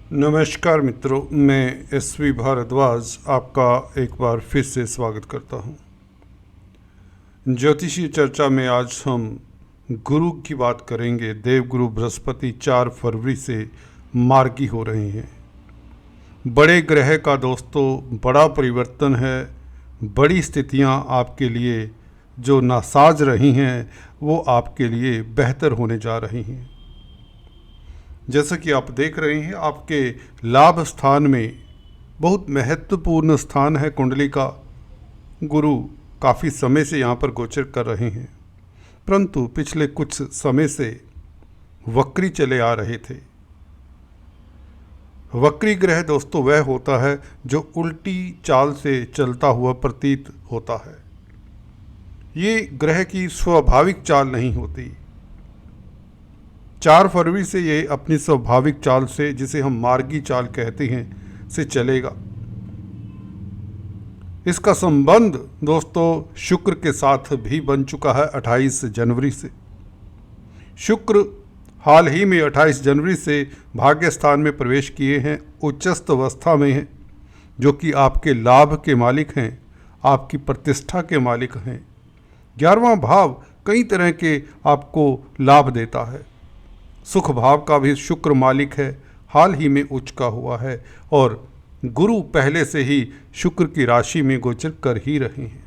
नमस्कार मित्रों, मैं एसवी भारद्वाज आपका एक बार फिर से स्वागत करता हूं। ज्योतिषीय चर्चा में आज हम गुरु की बात करेंगे। देवगुरु बृहस्पति 4 फरवरी से मार्गी हो रहे हैं। बड़े ग्रह का दोस्तों बड़ा परिवर्तन है। बड़ी स्थितियां आपके लिए जो नासाज रही हैं वो आपके लिए बेहतर होने जा रही हैं। जैसा कि आप देख रहे हैं, आपके लाभ स्थान में बहुत महत्वपूर्ण स्थान है कुंडली का। गुरु काफ़ी समय से यहाँ पर गोचर कर रहे हैं, परंतु पिछले कुछ समय से वक्री चले आ रहे थे। वक्री ग्रह दोस्तों वह होता है जो उल्टी चाल से चलता हुआ प्रतीत होता है। ये ग्रह की स्वाभाविक चाल नहीं होती। 4 फरवरी से ये अपनी स्वाभाविक चाल से, जिसे हम मार्गी चाल कहते हैं, से चलेगा। इसका संबंध दोस्तों शुक्र के साथ भी बन चुका है 28 जनवरी से। शुक्र हाल ही में 28 जनवरी से भाग्य स्थान में प्रवेश किए हैं, उच्चस्थ अवस्था में हैं, जो कि आपके लाभ के मालिक हैं, आपकी प्रतिष्ठा के मालिक हैं। 11वां भाव कई तरह के आपको लाभ देता है। सुख भाव का भी शुक्र मालिक है, हाल ही में उच्च का हुआ है, और गुरु पहले से ही शुक्र की राशि में गोचर कर ही रहे हैं।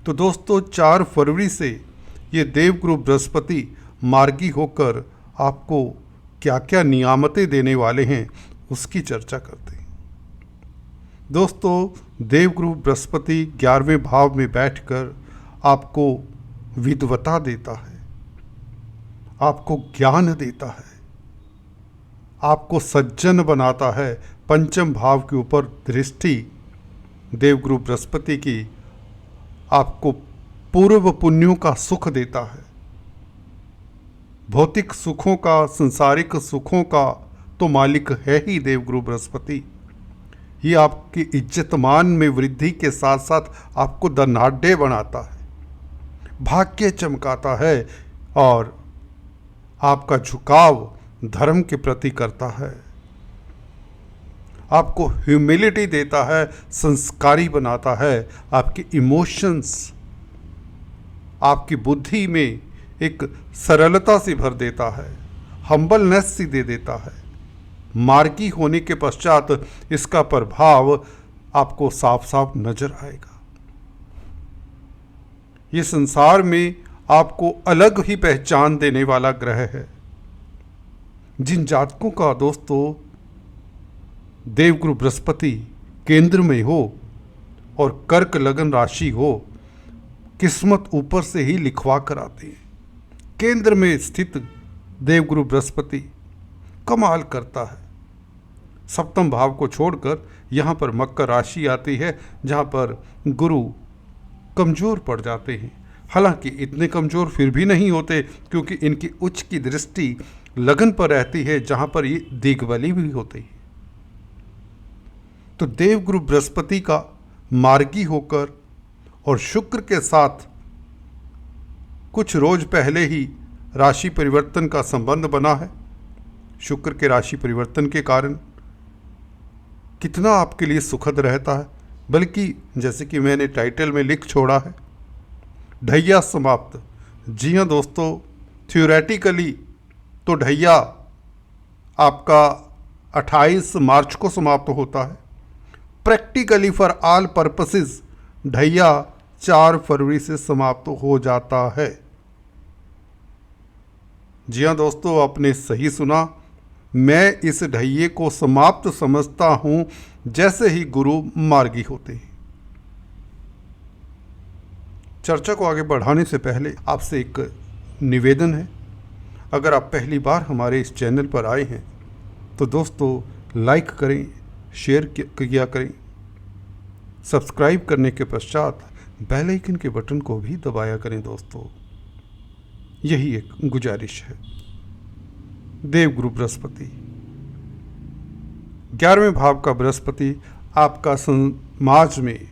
तो दोस्तों 4 फरवरी से ये देवगुरु बृहस्पति मार्गी होकर आपको क्या क्या नियामतें देने वाले हैं उसकी चर्चा करते हैं। दोस्तों देवगुरु बृहस्पति 11वें भाव में बैठकर आपको विद्वता देता है, आपको ज्ञान देता है, आपको सज्जन बनाता है। पंचम भाव के ऊपर दृष्टि देवगुरु बृहस्पति की आपको पूर्व पुण्यों का सुख देता है। भौतिक सुखों का, संसारिक सुखों का तो मालिक है ही देवगुरु बृहस्पति। ये आपकी इज्जत मान में वृद्धि के साथ साथ आपको धनाढ्य बनाता है, भाग्य चमकाता है, और आपका झुकाव धर्म के प्रति करता है। आपको ह्यूमिलिटी देता है, संस्कारी बनाता है, आपके इमोशंस, आपकी बुद्धि में एक सरलता से भर देता है, हम्बलनेस सी दे देता है। मार्गी होने के पश्चात इसका प्रभाव आपको साफ साफ नजर आएगा। ये संसार में आपको अलग ही पहचान देने वाला ग्रह है। जिन जातकों का दोस्तों देवगुरु बृहस्पति केंद्र में हो और कर्क लगन राशि हो, किस्मत ऊपर से ही लिखवा कर आते हैं। केंद्र में स्थित देवगुरु बृहस्पति कमाल करता है। सप्तम भाव को छोड़कर यहाँ पर मकर राशि आती है, जहाँ पर गुरु कमज़ोर पड़ जाते हैं। हालांकि इतने कमज़ोर फिर भी नहीं होते, क्योंकि इनकी उच्च की दृष्टि लगन पर रहती है, जहाँ पर ये दिग्बली भी होती है। तो देवगुरु बृहस्पति का मार्गी होकर और शुक्र के साथ कुछ रोज पहले ही राशि परिवर्तन का संबंध बना है। शुक्र के राशि परिवर्तन के कारण कितना आपके लिए सुखद रहता है, बल्कि जैसे कि मैंने टाइटल में लिख छोड़ा है, ढैया समाप्त। जी हाँ दोस्तों, थ्योरेटिकली तो ढैया आपका 28 मार्च को समाप्त होता है। प्रैक्टिकली फॉर ऑल पर्पसेस ढैया 4 फरवरी से समाप्त हो जाता है। जी हाँ दोस्तों, आपने सही सुना। मैं इस ढैये को समाप्त समझता हूँ जैसे ही गुरु मार्गी होते हैं। चर्चा को आगे बढ़ाने से पहले आपसे एक निवेदन है। अगर आप पहली बार हमारे इस चैनल पर आए हैं तो दोस्तों लाइक करें, शेयर किया करें, सब्सक्राइब करने के पश्चात बेल आइकन के बटन को भी दबाया करें। दोस्तों यही एक गुजारिश है। देवगुरु बृहस्पति 11वें भाव का बृहस्पति आपका समाज में,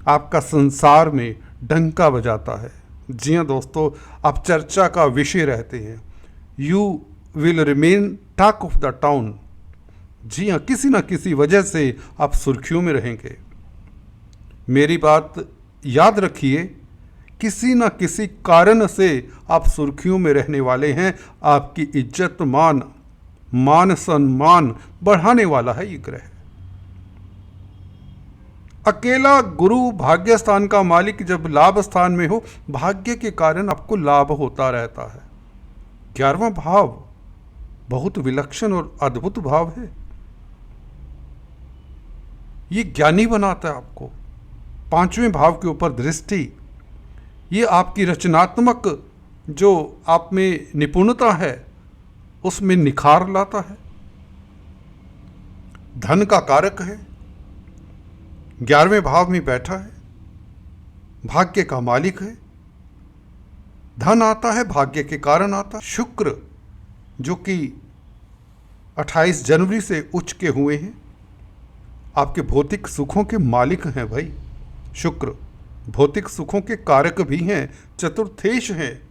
आपका संसार में डंका बजाता है। जी हाँ दोस्तों, आप चर्चा का विषय रहते हैं। You will remain talk of the town. जी हाँ, किसी ना किसी वजह से आप सुर्खियों में रहेंगे। मेरी बात याद रखिए, किसी न किसी कारण से आप सुर्खियों में रहने वाले हैं। आपकी इज्जत मान सम्मान बढ़ाने वाला है ये ग्रह। अकेला गुरु भाग्य स्थान का मालिक जब लाभ स्थान में हो, भाग्य के कारण आपको लाभ होता रहता है। 11वां भाव बहुत विलक्षण और अद्भुत भाव है। ये ज्ञानी बनाता है आपको। 5वें भाव के ऊपर दृष्टि, ये आपकी रचनात्मक जो आप में निपुणता है उसमें निखार लाता है। धन का कारक है, 11वें भाव में बैठा है, भाग्य का मालिक है। धन आता है भाग्य के कारण आता है। शुक्र जो कि 28 जनवरी से उच्च के हुए हैं, आपके भौतिक सुखों के मालिक हैं भाई। शुक्र भौतिक सुखों के कारक भी हैं, चतुर्थेश हैं,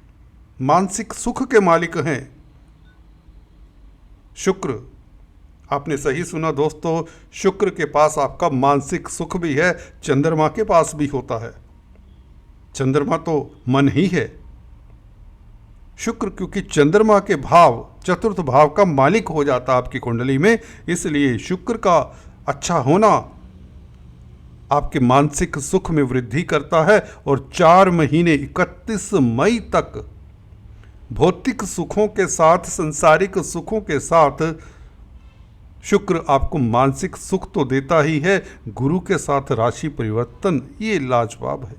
मानसिक सुख के मालिक हैं। शुक्र, आपने सही सुना दोस्तों, शुक्र के पास आपका मानसिक सुख भी है। चंद्रमा के पास भी होता है। चंद्रमा तो मन ही है। शुक्र क्योंकि चंद्रमा के भाव चतुर्थ भाव का मालिक हो जाता है आपकी कुंडली में, इसलिए शुक्र का अच्छा होना आपके मानसिक सुख में वृद्धि करता है। और 4 महीने 31 मई तक भौतिक सुखों के साथ, संसारिक सुखों के साथ शुक्र आपको मानसिक सुख तो देता ही है, गुरु के साथ राशि परिवर्तन, ये लाजवाब है।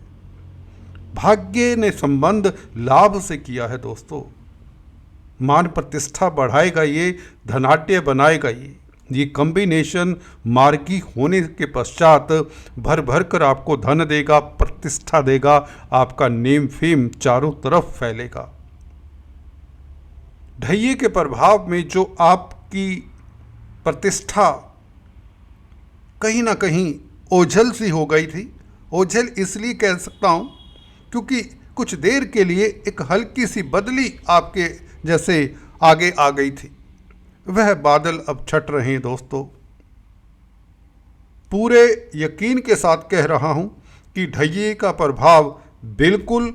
भाग्य ने संबंध लाभ से किया है दोस्तों। मान प्रतिष्ठा बढ़ाएगा, ये धनाट्य बनाएगा। ये कॉम्बिनेशन मार्गी होने के पश्चात भर भर कर आपको धन देगा, प्रतिष्ठा देगा, आपका नेम फेम चारों तरफ फैलेगा। ढैये के प्रभाव में जो आपकी प्रतिष्ठा कहीं ना कहीं ओझल सी हो गई थी, ओझल इसलिए कह सकता हूँ क्योंकि कुछ देर के लिए एक हल्की सी बदली आपके जैसे आगे आ गई थी, वह बादल अब छट रहे हैं दोस्तों। पूरे यकीन के साथ कह रहा हूं कि ढैये का प्रभाव बिल्कुल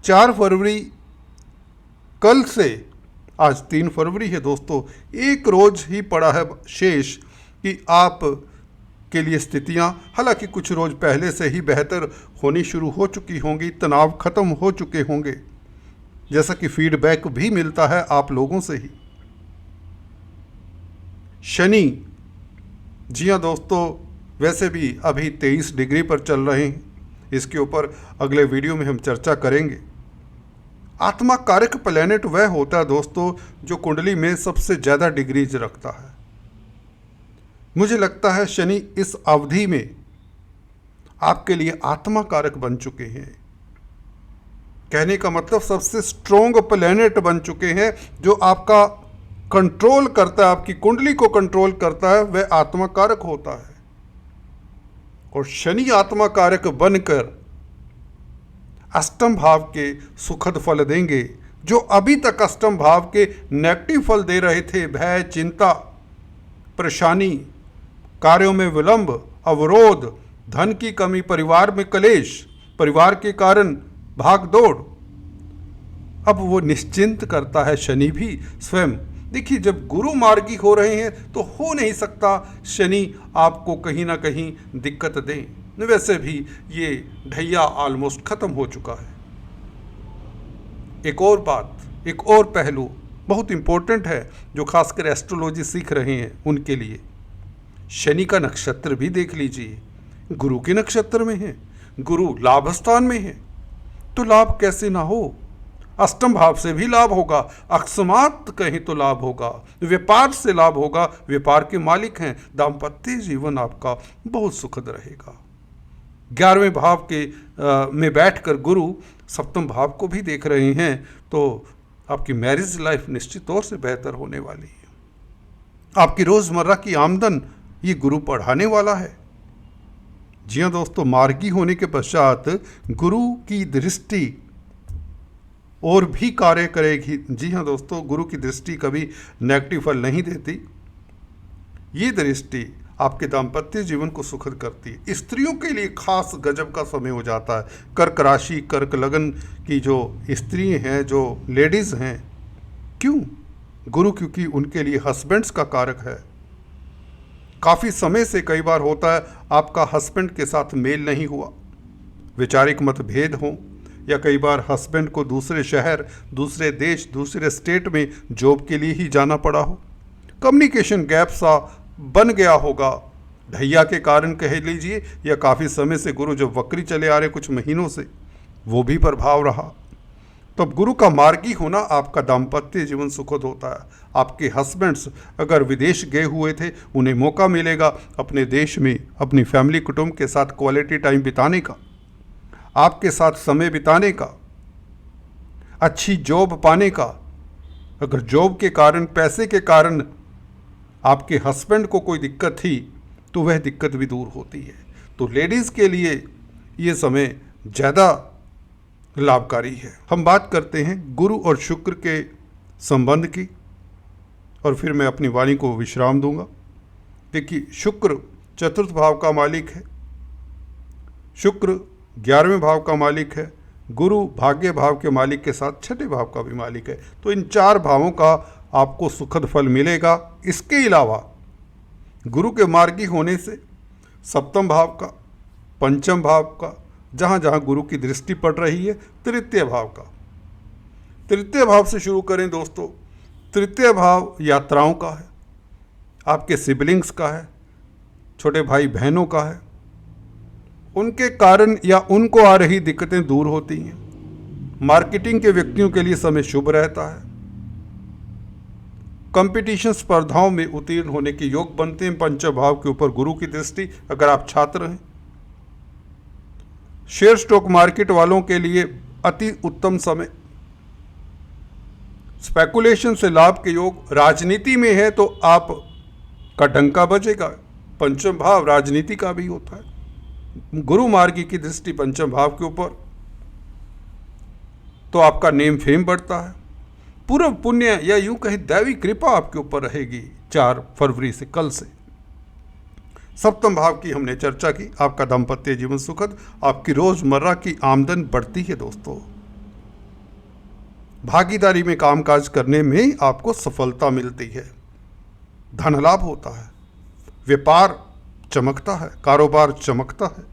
4 फरवरी कल से, आज 3 फरवरी है दोस्तों, एक रोज ही पड़ा है शेष कि आप के लिए स्थितियां, हालांकि कुछ रोज पहले से ही बेहतर होनी शुरू हो चुकी होंगी, तनाव खत्म हो चुके होंगे, जैसा कि फीडबैक भी मिलता है आप लोगों से ही। शनि, जी हाँ दोस्तों, वैसे भी अभी 23 डिग्री पर चल रहे हैं, इसके ऊपर अगले वीडियो में हम चर्चा करेंगे। आत्मा कारक प्लैनेट वह होता है दोस्तों जो कुंडली में सबसे ज़्यादा डिग्रीज रखता है। मुझे लगता है शनि इस अवधि में आपके लिए आत्मा कारक बन चुके हैं। कहने का मतलब सबसे स्ट्रोंग प्लैनेट बन चुके हैं। जो आपका कंट्रोल करता है, आपकी कुंडली को कंट्रोल करता है, वह आत्मा कारक होता है। और शनि आत्मा कारक बनकर अष्टम भाव के सुखद फल देंगे। जो अभी तक अष्टम भाव के नेगेटिव फल दे रहे थे, भय, चिंता, परेशानी, कार्यों में विलंब, अवरोध, धन की कमी, परिवार में कलेश, परिवार के कारण भाग दौड़, अब वो निश्चिंत करता है शनि भी स्वयं। देखिए, जब गुरु मार्गी हो रहे हैं तो हो नहीं सकता शनि आपको कहीं ना कहीं दिक्कत दें। वैसे भी ये ढैया ऑलमोस्ट खत्म हो चुका है। एक और बात, एक और पहलू बहुत इंपॉर्टेंट है जो खासकर एस्ट्रोलॉजी सीख रहे हैं उनके लिए। शनि का नक्षत्र भी देख लीजिए, गुरु के नक्षत्र में है, गुरु लाभ स्थान में है, तो लाभ कैसे ना हो। अष्टम भाव से भी लाभ होगा, अकस्मात कहीं तो लाभ होगा, व्यापार से लाभ होगा, व्यापार के मालिक हैं, दाम्पत्य जीवन आपका बहुत सुखद रहेगा। 11वें भाव के में बैठकर गुरु सप्तम भाव को भी देख रहे हैं, तो आपकी मैरिज लाइफ निश्चित तौर से बेहतर होने वाली है। आपकी रोज़मर्रा की आमदन ये गुरु बढ़ाने वाला है। जी हाँ दोस्तों, मार्गी होने के पश्चात गुरु की दृष्टि और भी कार्य करेगी। जी हाँ दोस्तों, गुरु की दृष्टि कभी नेगेटिव फल नहीं देती। ये दृष्टि आपके दाम्पत्य जीवन को सुखद करती है। स्त्रियों के लिए खास गजब का समय हो जाता है। कर्क राशि, कर्क लगन की जो स्त्री हैं, जो लेडीज़ हैं, क्यों? गुरु क्योंकि उनके लिए हस्बैंड्स का कारक है। काफ़ी समय से कई बार होता है आपका हस्बैंड के साथ मेल नहीं हुआ, वैचारिक मतभेद हों, या कई बार हस्बैंड को दूसरे शहर, दूसरे देश, दूसरे स्टेट में जॉब के लिए ही जाना पड़ा हो। कम्युनिकेशन गैप सा बन गया होगा, ढैया के कारण कह लीजिए, या काफ़ी समय से गुरु जब वक्री चले आ रहे कुछ महीनों से, वो भी प्रभाव रहा। तब गुरु का मार्गी होना आपका दाम्पत्य जीवन सुखद होता है। आपके हस्बैंड्स अगर विदेश गए हुए थे, उन्हें मौका मिलेगा अपने देश में अपनी फैमिली कुटुंब के साथ क्वालिटी टाइम बिताने का, आपके साथ समय बिताने का, अच्छी जॉब पाने का। अगर जॉब के कारण, पैसे के कारण आपके हस्बैंड को कोई दिक्कत थी तो वह दिक्कत भी दूर होती है। तो लेडीज़ के लिए ये समय ज़्यादा लाभकारी है। हम बात करते हैं गुरु और शुक्र के संबंध की, और फिर मैं अपनी वाणी को विश्राम दूंगा। देखिए, शुक्र चतुर्थ भाव का मालिक है, शुक्र 11वें भाव का मालिक है, गुरु भाग्य भाव के मालिक के साथ छठे भाव का भी मालिक है। तो इन 4 भावों का आपको सुखद फल मिलेगा। इसके अलावा गुरु के मार्गी होने से सप्तम भाव का, पंचम भाव का, जहाँ जहाँ गुरु की दृष्टि पड़ रही है, तृतीय भाव का। तृतीय भाव से शुरू करें दोस्तों। तृतीय भाव यात्राओं का है, आपके सिबलिंग्स का है, छोटे भाई बहनों का है। उनके कारण या उनको आ रही दिक्कतें दूर होती हैं। मार्केटिंग के व्यक्तियों के लिए समय शुभ रहता है। कंपटीशन स्पर्धाओं में उत्तीर्ण होने के योग बनते हैं। पंचम भाव के ऊपर गुरु की दृष्टि, अगर आप छात्र हैं। शेयर स्टॉक मार्केट वालों के लिए अति उत्तम समय। स्पेकुलेशन से लाभ के योग। राजनीति में है तो आप का डंका बजेगा। पंचम भाव राजनीति का भी होता है। गुरु मार्गी की दृष्टि पंचम भाव के ऊपर, तो आपका नेम फेम बढ़ता है। पूर्व पुण्य या यूं कहें दैवी कृपा आपके ऊपर रहेगी 4 फरवरी से, कल से। सप्तम भाव की हमने चर्चा की। आपका दाम्पत्य जीवन सुखद, आपकी रोजमर्रा की आमदन बढ़ती है दोस्तों। भागीदारी में कामकाज करने में आपको सफलता मिलती है, धन लाभ होता है, व्यापार चमकता है, कारोबार चमकता है।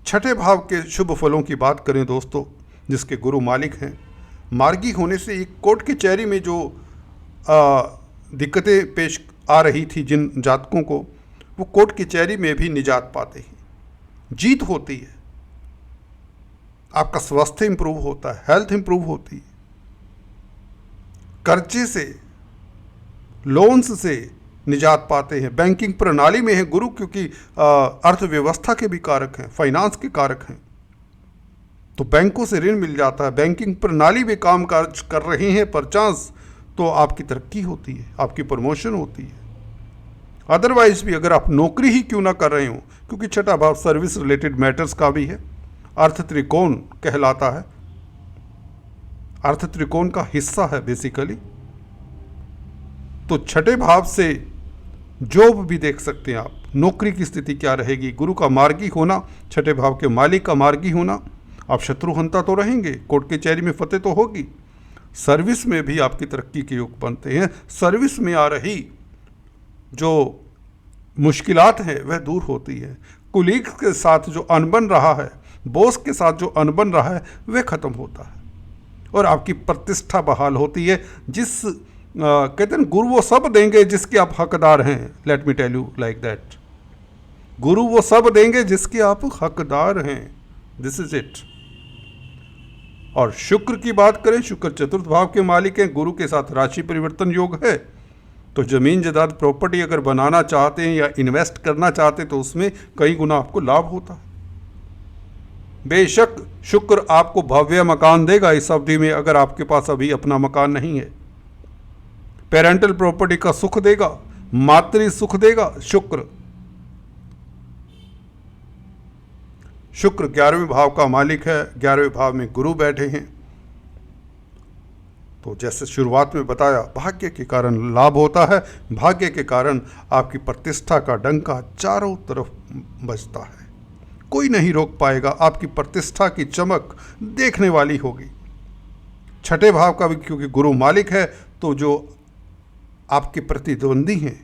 छठे भाव के शुभ फलों की बात करें दोस्तों, जिसके गुरु मालिक हैं, मार्गी होने से एक कोर्ट कचहरी में जो दिक्कतें पेश आ रही थी जिन जातकों को, वो कोर्ट कचहरी में भी निजात पाते हैं, जीत होती है। आपका स्वास्थ्य इंप्रूव होता है, हेल्थ इंप्रूव होती है। कर्जे से, लोन्स से निजात पाते हैं। बैंकिंग प्रणाली में है गुरु, क्योंकि अर्थव्यवस्था के भी कारक हैं, फाइनेंस के कारक हैं, तो बैंकों से ऋण मिल जाता है। बैंकिंग प्रणाली में काम काज कर रहे हैं परचांस, तो आपकी तरक्की होती है, आपकी प्रमोशन होती है। अदरवाइज भी अगर आप नौकरी ही क्यों ना कर रहे हो, क्योंकि छठा भाव सर्विस रिलेटेड मैटर्स का भी है, अर्थ त्रिकोण कहलाता है, अर्थ त्रिकोण का हिस्सा है बेसिकली। तो छठे भाव से जॉब भी देख सकते हैं आप, नौकरी की स्थिति क्या रहेगी। गुरु का मार्गी होना, छठे भाव के मालिक का मार्गी होना, आप शत्रुहंता तो रहेंगे, कोर्ट कचहरी में फतेह तो होगी। सर्विस में भी आपकी तरक्की के योग बनते हैं। सर्विस में आ रही जो मुश्किलात हैं वह दूर होती है। कुलीग्स के साथ जो अनबन रहा है, बॉस के साथ जो अनबन रहा है, वह खत्म होता है और आपकी प्रतिष्ठा बहाल होती है। जिस कहते हैं गुरु वो सब देंगे जिसके आप हकदार हैं। Let me tell you like that, गुरु वो सब देंगे जिसके आप हकदार हैं। This is it. और शुक्र की बात करें, शुक्र चतुर्थ भाव के मालिक हैं, गुरु के साथ राशि परिवर्तन योग है। तो जमीन जायदाद प्रॉपर्टी अगर बनाना चाहते हैं या इन्वेस्ट करना चाहते हैं तो उसमें कई गुना आपको लाभ होता है। बेशक शुक्र आपको भव्य मकान देगा इस अवधि में, अगर आपके पास अभी अपना मकान नहीं है। पेरेंटल प्रॉपर्टी का सुख देगा, मातृ सुख देगा शुक्र। शुक्र 11वें भाव का मालिक है, 11वें भाव में गुरु बैठे हैं। तो जैसे शुरुआत में बताया, भाग्य के कारण लाभ होता है, भाग्य के कारण आपकी प्रतिष्ठा का डंका चारों तरफ बजता है। कोई नहीं रोक पाएगा, आपकी प्रतिष्ठा की चमक देखने वाली होगी। छठे भाव का भी क्योंकि गुरु मालिक है, तो जो आपके प्रतिद्वंदी हैं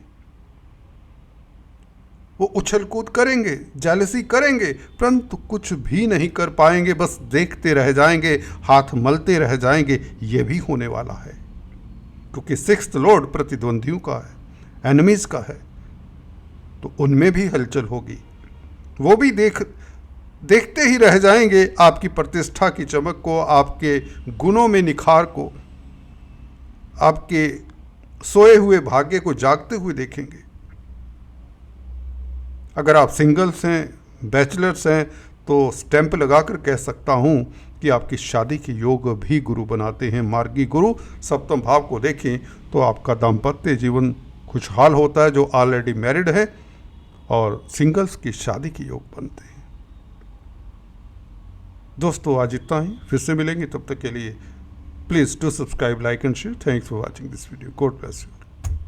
वो उछल कूद करेंगे, जेलसी करेंगे, परंतु कुछ भी नहीं कर पाएंगे, बस देखते रह जाएंगे, हाथ मलते रह जाएंगे। ये भी होने वाला है क्योंकि सिक्स्थ लॉर्ड प्रतिद्वंदियों का है, एनिमीज का है, तो उनमें भी हलचल होगी। वो भी देखते ही रह जाएंगे आपकी प्रतिष्ठा की चमक को, आपके गुणों में निखार को, आपके सोए हुए भाग्य को जागते हुए देखेंगे। अगर आप सिंगल्स हैं, बैचलर्स हैं, तो स्टैंप लगाकर कह सकता हूं कि आपकी शादी के योग भी गुरु बनाते हैं। मार्गी गुरु सप्तम भाव को देखें तो आपका दाम्पत्य जीवन खुशहाल होता है, जो ऑलरेडी मैरिड है, और सिंगल्स की शादी के योग बनते हैं। दोस्तों आज इतना ही, फिर से मिलेंगे, तब तक के लिए please do subscribe, like and share. Thanks for watching this video. God bless you.